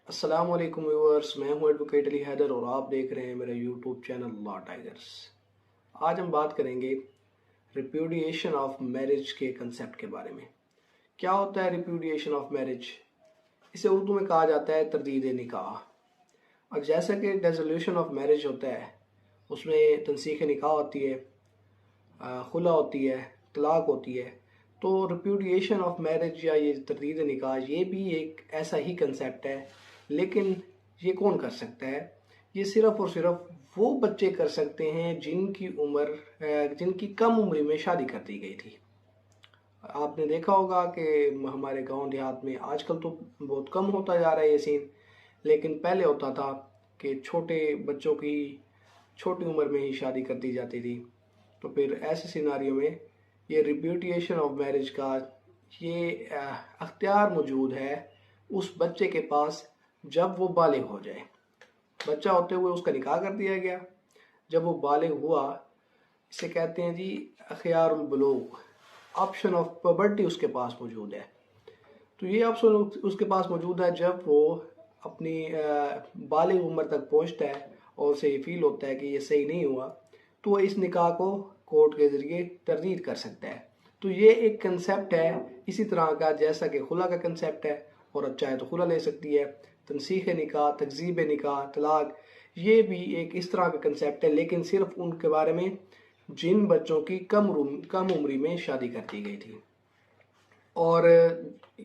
अस्सलाम वालेकुम व्यूअर्स, मैं हूं एडवोकेट अली हैदर और आप देख रहे हैं मेरा यूट्यूब चैनल लॉ टाइगर्स। आज हम बात करेंगे रिप्यूडिएशन ऑफ मैरिज के कंसेप्ट के बारे में। क्या होता है रिप्यूडिएशन ऑफ मैरिज? इसे उर्दू में कहा जाता है तरदीद निकाह। और जैसा कि डिसोल्यूशन ऑफ मैरिज होता है उसमें तनसीख निकाह होती है, खुला होती है, तलाक होती है, तो रिप्यूडिएशन ऑफ मैरिज या ये तरदीद निकाह ये भी एक ऐसा ही कंसेप्ट है। लेकिन ये कौन कर सकता है? ये सिर्फ और सिर्फ वो बच्चे कर सकते हैं जिनकी कम उम्र में शादी कर दी गई थी। आपने देखा होगा कि हमारे गांव देहात में आजकल तो बहुत कम होता जा रहा है ये सीन, लेकिन पहले होता था कि छोटे बच्चों की छोटी उम्र में ही शादी कर दी जाती थी। तो फिर ऐसे सिनारियों में ये रिप्यूडिएशन ऑफ मैरिज का ये अख्तियार मौजूद है उस बच्चे के पास जब वो बालिग हो जाए। बच्चा होते हुए उसका निकाह कर दिया गया, जब वो बालिग हुआ इसे कहते हैं जी अख्तियारुल बुलूग, ऑप्शन ऑफ प्यूबर्टी उसके पास मौजूद है। तो ये ऑप्शन उसके पास मौजूद है जब वो अपनी बालिग उम्र तक पहुंचता है और उसे ये फील होता है कि ये सही नहीं हुआ, तो वो इस निकाह को कोर्ट के जरिए तरदीद कर सकता है। तो ये एक कंसेप्ट है इसी तरह का जैसा कि खुला का कंसेप्ट है, और चाहे तो खुला ले सकती है। तनसीख निकाह, तकजीब निकाह, तलाक, ये भी एक इस तरह का कंसेप्ट है, लेकिन सिर्फ उनके बारे में जिन बच्चों की कम उम्री में शादी कर दी गई थी, और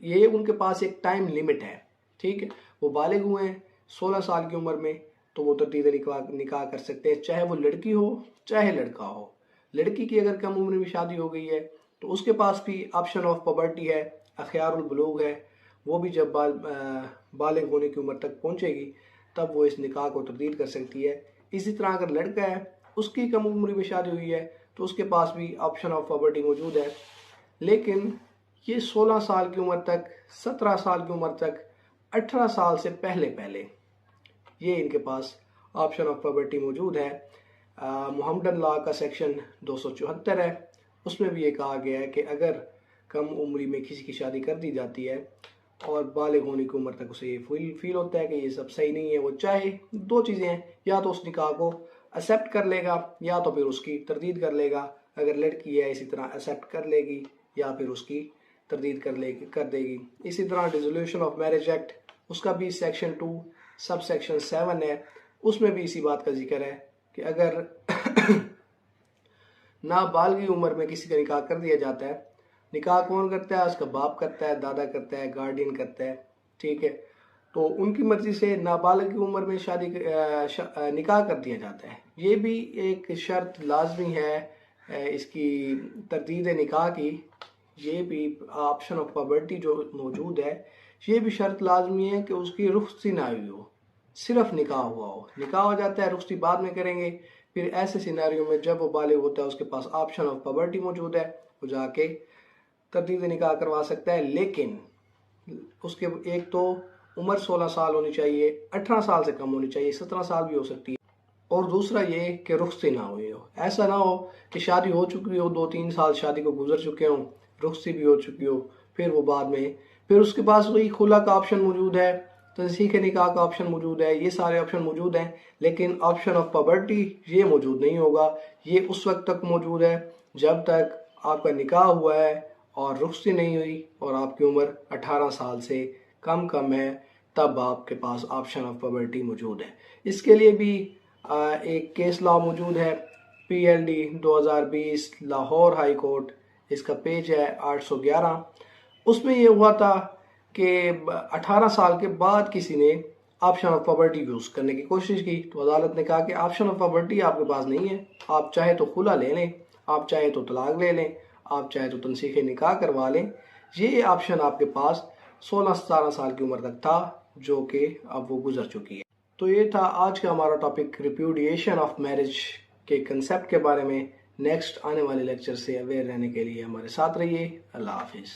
ये उनके पास एक टाइम लिमिट है। ठीक है, वो बालिग हुए हैं 16 साल की उम्र में, तो वो तरदीद निकाह कर सकते हैं, चाहे वो लड़की हो चाहे लड़का हो। लड़की की अगर कम उम्र में शादी हो गई है तो उसके पास भी ऑप्शन ऑफ प्यूबर्टी है, अख्तियारुल बुलूग है। वो भी जब बालिग होने की उम्र तक पहुंचेगी तब वो इस निकाह को तरदीद कर सकती है। इसी तरह अगर लड़का है उसकी कम उम्र में शादी हुई है तो उसके पास भी ऑप्शन ऑफ प्यूबर्टी मौजूद है। लेकिन ये 16 साल की उम्र तक, 17 साल की उम्र तक, 18 साल से पहले पहले ये इनके पास ऑप्शन ऑफ प्यूबर्टी मौजूद है। मोहम्मदन लॉ का सेक्शन 274 है, उसमें भी ये कहा गया है कि अगर कम उम्री में किसी की शादी कर दी जाती है और बालिग होने की उम्र तक उसे ये फील होता है कि ये सब सही नहीं है, वो चाहे दो चीज़ें हैं, या तो उस निकाह को एक्सेप्ट कर लेगा या तो फिर उसकी तरदीद कर लेगा। अगर लड़की है इसी तरह एक्सेप्ट कर लेगी या फिर उसकी तरदीद कर देगी। इसी तरह डिसोल्यूशन ऑफ मैरिज एक्ट, उसका भी सेक्शन 2 सब सेक्शन 7 है, उसमें भी इसी बात का जिक्र है कि अगर नाबालिग उम्र में किसी का निकाह कर दिया जाता है, निकाह कौन करता है? उसका बाप करता है, दादा करता है, गार्डियन करता है। ठीक है, तो उनकी मर्जी से नाबालिग की उम्र में निकाह कर दिया जाता है। ये भी एक शर्त लाजमी है इसकी तरदीद निकाह की। ये भी ऑप्शन ऑफ प्यूबर्टी जो मौजूद है, ये भी शर्त लाजमी है कि उसकी रुखसती ना हुई हो, सिर्फ निकाह हुआ हो। निकाह हो जाता है, रुखसती बाद में करेंगे। फिर ऐसे सिनारियों में जब वो बालिग होता है उसके पास ऑप्शन ऑफ प्यूबर्टी मौजूद है, वो जाके तरदीद निकाह करवा सकता है। लेकिन उसके एक तो उम्र 16 साल होनी चाहिए, 18 साल से कम होनी चाहिए, 17 साल भी हो सकती है, और दूसरा ये कि रुखसती ना हुई हो। ऐसा ना हो कि शादी हो चुकी हो, 2-3 साल शादी को गुजर चुके हों, रुखसती भी हो चुकी हो, फिर वो बाद में फिर उसके पास वही खुला का ऑप्शन मौजूद है, तनसीख निकाह का ऑप्शन मौजूद है, ये सारे ऑप्शन मौजूद हैं। लेकिन ऑप्शन ऑफ प्यूबर्टी ये मौजूद नहीं होगा। ये उस वक्त तक मौजूद है जब तक आपका निकाह हुआ है और रुखसती नहीं हुई और आपकी उम्र 18 साल से कम है, तब आपके पास ऑप्शन ऑफ प्यूबर्टी मौजूद है। इसके लिए भी एक केस लॉ मौजूद है, PLD 2020 लाहौर हाई कोर्ट, इसका पेज है 811। उसमें ये हुआ था कि 18 साल के बाद किसी ने ऑप्शन ऑफ प्यूबर्टी यूज करने की कोशिश की, तो अदालत ने कहा कि ऑप्शन ऑफ प्यूबर्टी आपके पास नहीं है, आप चाहे तो खुला ले लें, आप चाहे तो तलाक ले लें, आप चाहे तो तनसीख निकाह करवा लें। ये ऑप्शन आपके पास 16-17 साल की उम्र तक था, जो कि अब वो गुजर चुकी है। तो ये था आज का हमारा टॉपिक, रिप्यूडिएशन ऑफ मैरिज के कंसेप्ट के बारे में। नेक्स्ट आने वाले लेक्चर से अवेयर रहने के लिए हमारे साथ रहिए। अल्लाह हाफिज़।